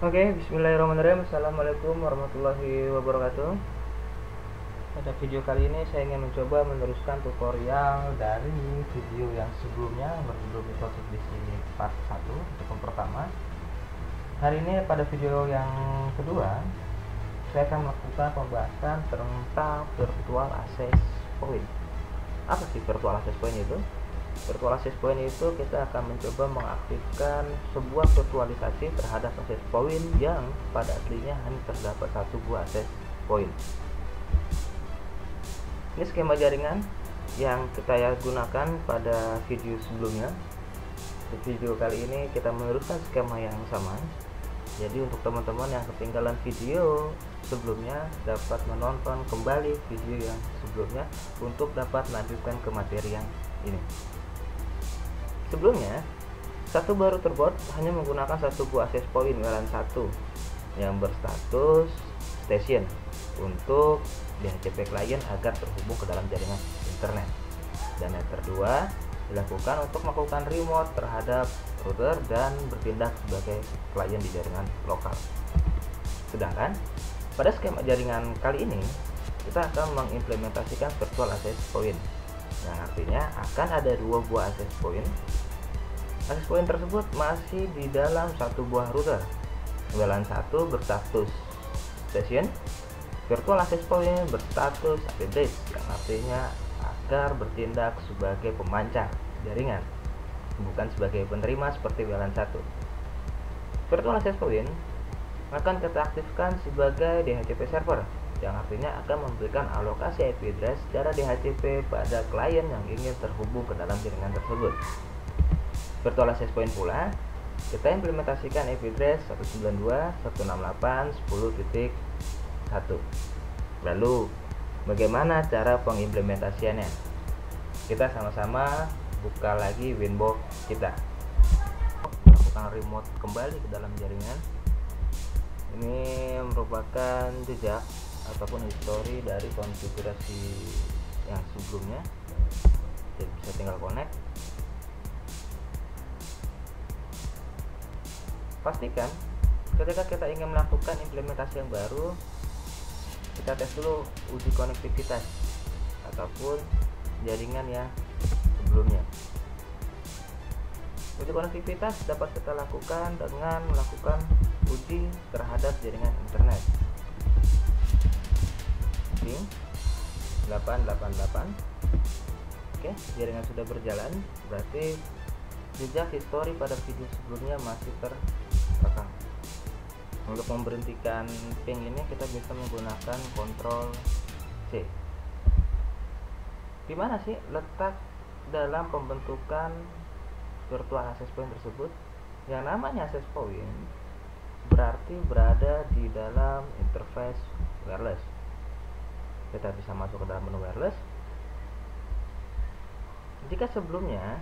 Oke, bismillahirrahmanirrahim. Assalamualaikum warahmatullahi wabarakatuh. Pada video kali ini saya ingin mencoba meneruskan tutorial dari video yang sebelumnya berjudul Microsoft di sini part 1 untuk yang pertama. Hari ini pada video yang kedua saya akan melakukan pembahasan tentang virtual access point. Apa sih virtual access point itu? Virtual access point itu kita akan mencoba mengaktifkan sebuah virtualisasi terhadap access point yang pada aslinya hanya terdapat satu buah access point. Ini skema jaringan yang kita gunakan pada video sebelumnya. Di video kali ini kita meneruskan skema yang sama. Jadi untuk teman-teman yang ketinggalan video sebelumnya dapat menonton kembali video yang sebelumnya untuk dapat melanjutkan ke materi yang ini. Sebelumnya, satu baru terboard hanya menggunakan satu buah access point WLAN 1 yang berstatus station untuk DHCP client agar terhubung ke dalam jaringan internet. Dan yang kedua dilakukan untuk melakukan remote terhadap router dan bertindak sebagai klien di jaringan lokal. Sedangkan pada skema jaringan kali ini kita akan mengimplementasikan virtual access point, yang artinya akan ada dua buah access point. Access point tersebut masih di dalam satu buah router. WLAN 1 berstatus station, virtual access point berstatus IP address, yang artinya agar bertindak sebagai pemancar jaringan, bukan sebagai penerima seperti WLAN 1. Virtual access point akan kita aktifkan sebagai DHCP server, yang artinya akan memberikan alokasi IP address dari DHCP pada klien yang ingin terhubung ke dalam jaringan tersebut. Virtual access point pula kita implementasikan IP address 192.168.10.1. Lalu bagaimana cara pengimplementasiannya? Kita sama-sama buka lagi Winbox kita, lakukan remote kembali ke dalam jaringan. Ini merupakan jejak ataupun histori dari konfigurasi yang sebelumnya. Jadi bisa tinggal connect. Pastikan ketika kita ingin melakukan implementasi yang baru, kita tes dulu uji konektivitas ataupun jaringan yang sebelumnya. Uji konektivitas dapat kita lakukan dengan melakukan uji terhadap jaringan internet. Ping 888. Oke, jaringan sudah berjalan, berarti jejak histori pada video sebelumnya masih terekam. Untuk memberhentikan ping ini kita bisa menggunakan Ctrl C. Di mana sih letak dalam pembentukan virtual access point tersebut? Yang namanya access point berarti berada di dalam interface wireless. Kita bisa masuk ke dalam menu wireless. Jika sebelumnya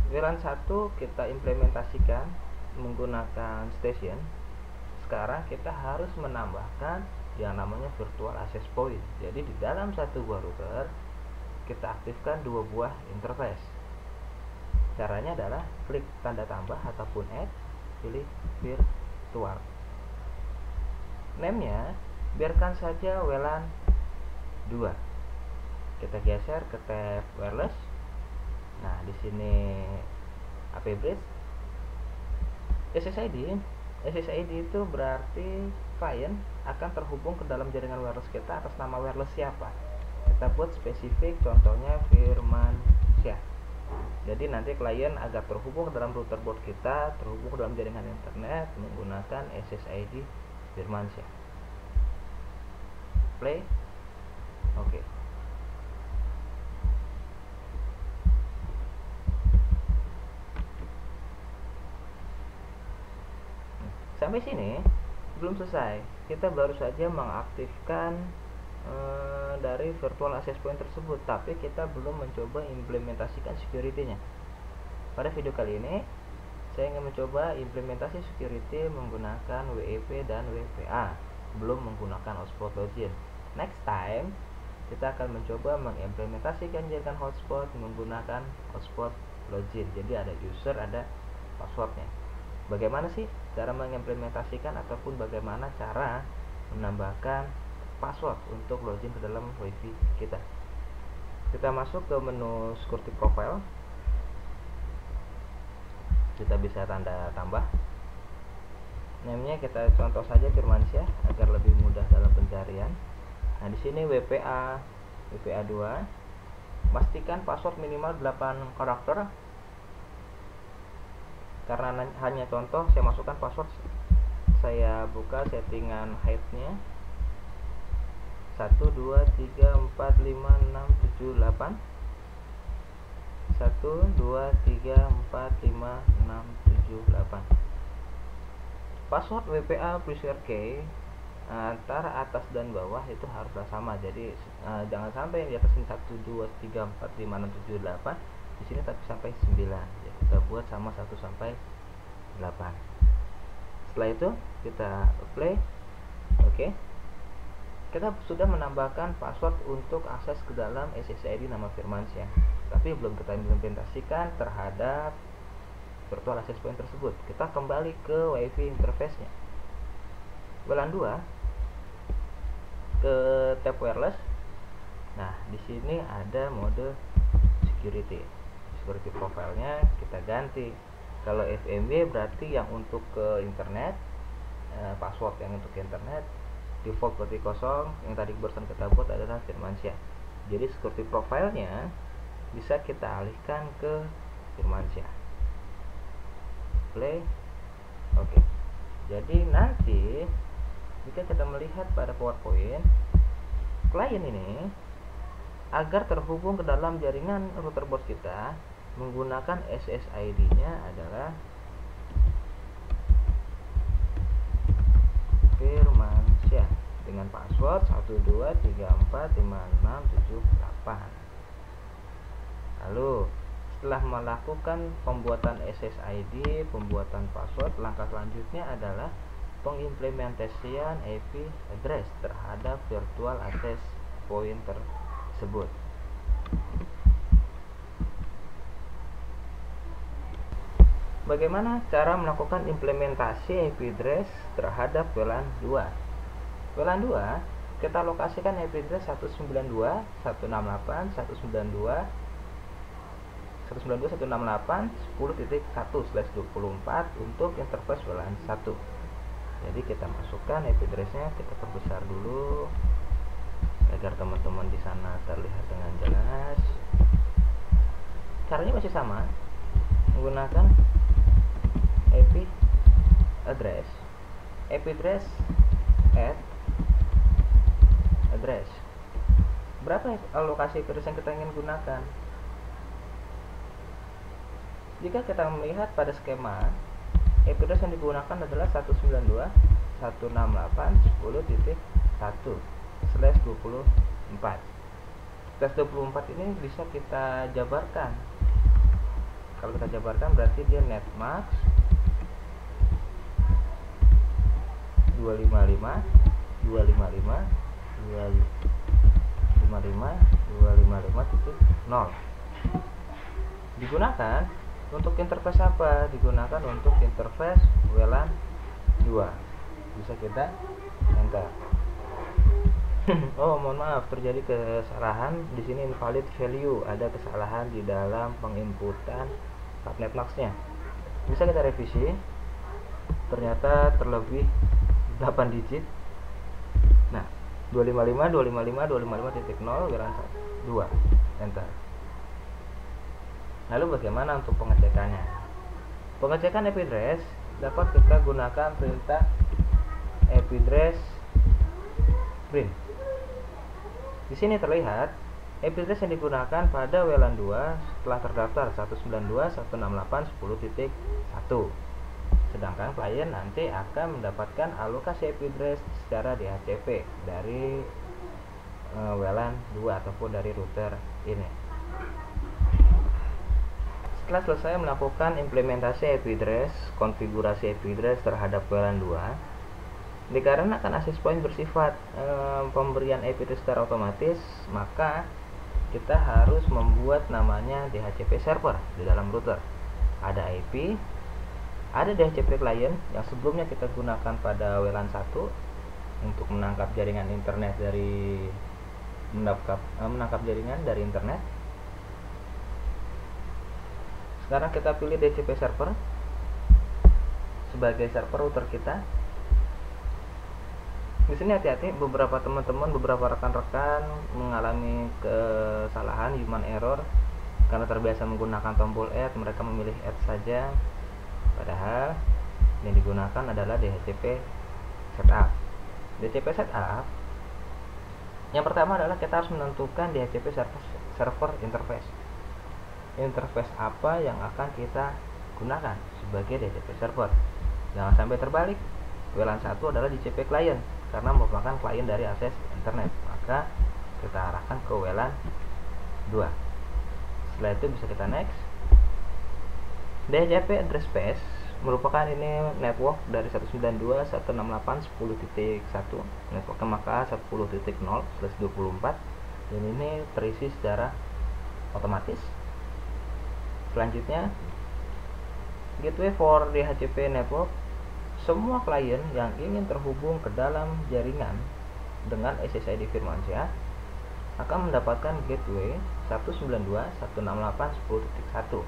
WLAN 1 kita implementasikan menggunakan station, sekarang kita harus menambahkan yang namanya virtual access point. Jadi di dalam satu buah router kita aktifkan dua buah interface. Caranya adalah klik tanda tambah ataupun add, pilih virtual. Name-nya biarkan saja WLAN 2. Kita geser ke tab wireless. Nah, di sini IP address, SSID. SSID itu berarti klien akan terhubung ke dalam jaringan wireless kita atas nama wireless siapa. Kita buat spesifik, contohnya Firmansyah. Jadi nanti klien agar terhubung ke dalam router board kita, terhubung ke dalam jaringan internet menggunakan SSID Firmansyah. Play. Oke. Sampai sini belum selesai. Kita baru saja mengaktifkan dari virtual access point tersebut, tapi kita belum mencoba implementasikan security-nya. Pada video kali ini saya ingin mencoba implementasi security menggunakan WEP dan WPA, belum menggunakan hotspot login. Next time kita akan mencoba mengimplementasikan jaringan hotspot menggunakan hotspot login. Jadi ada user, ada passwordnya. Bagaimana sih cara mengimplementasikan ataupun bagaimana cara menambahkan password untuk login ke dalam WiFi kita. Kita masuk ke menu security profile. Kita bisa tanda tambah. Namanya kita contoh saja Firmansyah agar lebih mudah dalam pencarian. Nah, di sini WPA 2. Pastikan password minimal 8 karakter. Karena hanya contoh, saya masukkan password. Saya buka settingan height-nya 1 2 3 4 5 6 7 8. 1 2 3 4 5 6 7 8. Password WPA plus key antara atas dan bawah itu haruslah sama. Jadi jangan sampai di atas ini 1 2 3 4 5 6 7 8. Di sini tapi sampai 9. Ya, kita buat sama 1 sampai 8. Setelah itu kita apply. Oke. Kita sudah menambahkan password untuk akses ke dalam SSID nama Firmansyah, tapi belum kita implementasikan terhadap virtual access point tersebut. Kita kembali ke WiFi interface-nya. WLAN 2 ke tab wireless. Nah, di sini ada mode security profile-nya kita ganti. Kalau FMW berarti yang untuk ke internet, password yang untuk ke internet default berarti kosong, yang tadi barusan kita buat adalah Firmansyah. Jadi security profile-nya bisa kita alihkan ke Firmansyah. Play. Oke. Jadi nanti jika kita melihat pada PowerPoint, klien ini agar terhubung ke dalam jaringan router bos kita menggunakan SSID-nya adalah Firmansyah dengan password 12345678. Lalu setelah melakukan pembuatan SSID, pembuatan password, langkah selanjutnya adalah pengimplementasian IP address terhadap virtual access point tersebut. Bagaimana cara melakukan implementasi IP address terhadap WLAN 2? WLAN 2 kita lokasikan IP address 192.168.10.24 untuk interface WLAN 1. Jadi kita masukkan IP address-nya, kita perbesar dulu agar teman-teman di sana terlihat dengan jelas. Caranya masih sama, menggunakan IP address address. Berapa lokasi IP address yang kita ingin gunakan? Jika kita melihat pada skema, IP address yang digunakan adalah 192.168.10.1/24. 24 ini bisa kita jabarkan. Kalau kita jabarkan berarti dia netmax 255.255.255.255.0. Digunakan untuk interface apa? Digunakan untuk interface WLAN 2. Bisa kita enter. Oh, mohon maaf, terjadi kesalahan di sini, invalid value, ada kesalahan di dalam penginputan subnetmax-nya. Bisa kita revisi. Ternyata terlebih 8 digit. Nah, 255.255.255.0 WLAN 2. Enter. Lalu bagaimana untuk pengecekannya? Pengecekan IP address dapat kita gunakan perintah IP address print. Di sini terlihat IP address yang digunakan pada WLAN 2 setelah terdaftar 192.168.10.1. Sedangkan klien nanti akan mendapatkan alokasi IP address secara DHCP dari WLAN 2 ataupun dari router ini. Setelah selesai melakukan implementasi IP address, konfigurasi IP address terhadap WLAN 2, dikarenakan access point bersifat pemberian IP address secara otomatis, maka kita harus membuat namanya DHCP server di dalam router. Ada IP, Ada DHCP client yang sebelumnya kita gunakan pada WLAN 1 untuk menangkap jaringan internet dari menangkap jaringan dari internet. Sekarang kita pilih DHCP server sebagai server router kita. Di sini hati-hati, beberapa teman-teman, beberapa rekan-rekan mengalami kesalahan human error karena terbiasa menggunakan tombol add, mereka memilih add saja, padahal yang digunakan adalah DHCP setup. DHCP setup yang pertama adalah kita harus menentukan DHCP server interface. Interface apa yang akan kita gunakan sebagai DHCP server. Jangan sampai terbalik. WLAN 1 adalah DHCP client karena merupakan klien dari akses internet, maka kita arahkan ke WLAN 2. Setelah itu bisa kita next. DHCP address space merupakan ini network dari 192.168.10.1, networknya maka 10.0/24, dan ini terisi secara otomatis. Selanjutnya, gateway for DHCP network. Semua klien yang ingin terhubung ke dalam jaringan dengan SSID Firmansyah akan mendapatkan gateway 192.168.10.1.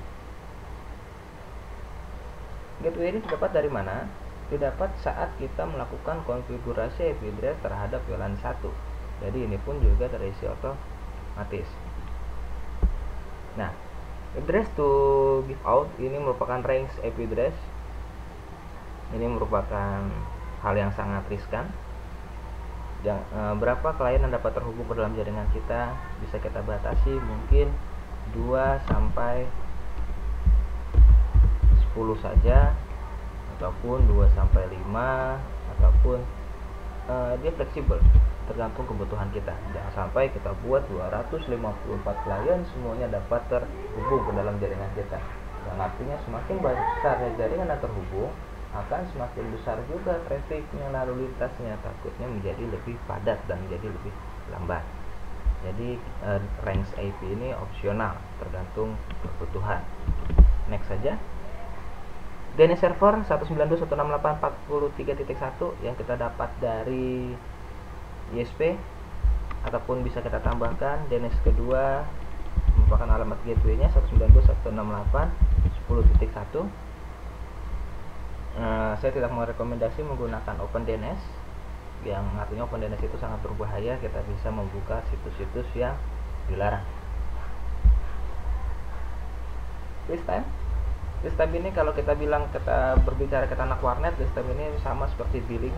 Gateway ini didapat dari mana? Didapat saat kita melakukan konfigurasi IP address terhadap WLAN 1. Jadi ini pun juga terisi otomatis. Nah, address to give out ini merupakan range IP address. Ini merupakan hal yang sangat riskan. Berapa klien yang dapat terhubung ke dalam jaringan kita bisa kita batasi mungkin 2 sampai 10 saja, ataupun 2 sampai 5, ataupun dia fleksibel tergantung kebutuhan kita. Jangan sampai kita buat 254 klien semuanya dapat terhubung ke dalam jaringan kita. Dan artinya semakin besar jaringan yang terhubung, akan semakin besar juga trafficnya, lalu lintasnya, takutnya menjadi lebih padat dan menjadi lebih lambat. Jadi range IP ini opsional tergantung kebutuhan. Next saja. DNS server 192.168.43.1 yang kita dapat dari ISP, ataupun bisa kita tambahkan DNS kedua merupakan alamat gateway-nya 192.168.10.1. Saya tidak merekomendasi menggunakan OpenDNS, yang artinya OpenDNS itu sangat berbahaya, kita bisa membuka situs-situs yang dilarang. List time ini kalau kita berbicara ke anak warnet, list time ini sama seperti billing,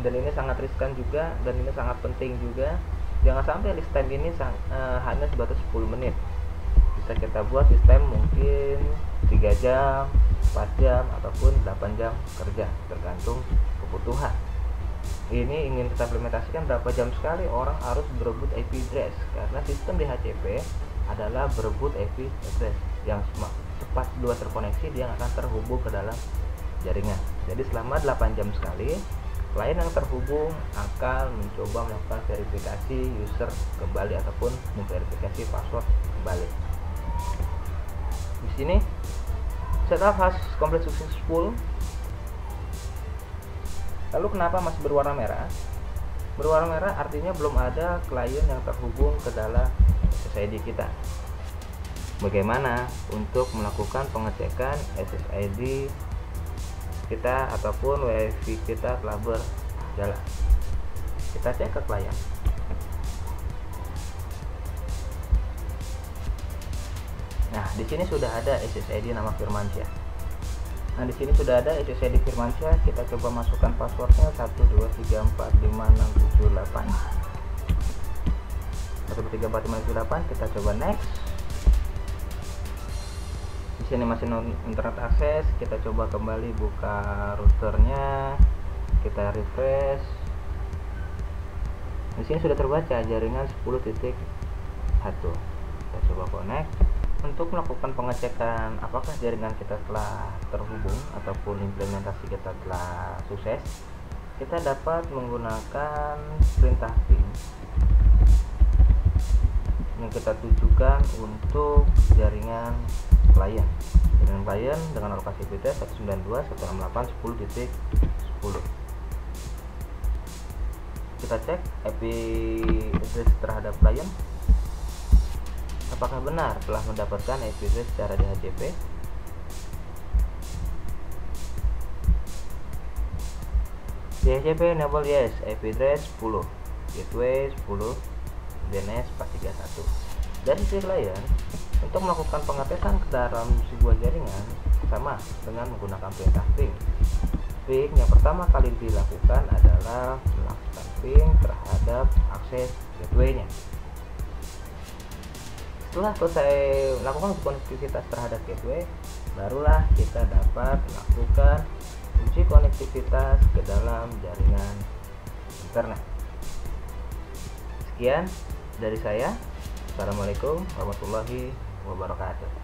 dan ini sangat riskan juga, dan ini sangat penting juga. Jangan sampai list time ini hanya sebatas 10 menit. Bisa kita buat list time mungkin 3 jam, 4 jam, ataupun 8 jam kerja, tergantung kebutuhan. Ini ingin kita implementasikan berapa jam sekali orang harus berebut IP address, karena sistem DHCP adalah berebut IP address. Yang cepat dua terkoneksi, dia akan terhubung ke dalam jaringan. Jadi selama 8 jam sekali, klien yang terhubung akan mencoba melakukan verifikasi user kembali ataupun memverifikasi password kembali. Di sini setup has complete successful. Lalu kenapa masih berwarna merah? Berwarna merah artinya belum ada klien yang terhubung ke dalam SSID kita. Bagaimana untuk melakukan pengecekan SSID kita ataupun WiFi kita telah berjalan? Kita cek ke klien. Nah, di sini sudah ada SSID nama Firmansyah. Nah, di sini sudah ada SSID Firmansyah. Kita coba masukkan passwordnya 123456778. 1234568. Kita coba next. Di sini masih internet akses. Kita coba kembali buka routernya. Kita refresh. Di sini sudah terbaca jaringan 10.1. Kita coba connect. Untuk melakukan pengecekan apakah jaringan kita telah terhubung ataupun implementasi kita telah sukses, kita dapat menggunakan perintah ping yang kita tujukan untuk jaringan klien. Jaringan klien dengan alokasi IP address 192.168.10.10. Kita cek IP address terhadap klien. Apakah benar telah mendapatkan IP address secara DHCP? DHCP enable yes, IP address 10, gateway 10, DNS 431. Dari sisi klien, untuk melakukan pengetesan ke dalam sebuah jaringan sama dengan menggunakan perintah ping. Ping yang pertama kali dilakukan adalah melakukan ping terhadap akses gateway-nya. Setelah selesai melakukan konektivitas terhadap gateway, barulah kita dapat melakukan uji konektivitas ke dalam jaringan internet. Sekian dari saya. Assalamualaikum warahmatullahi wabarakatuh.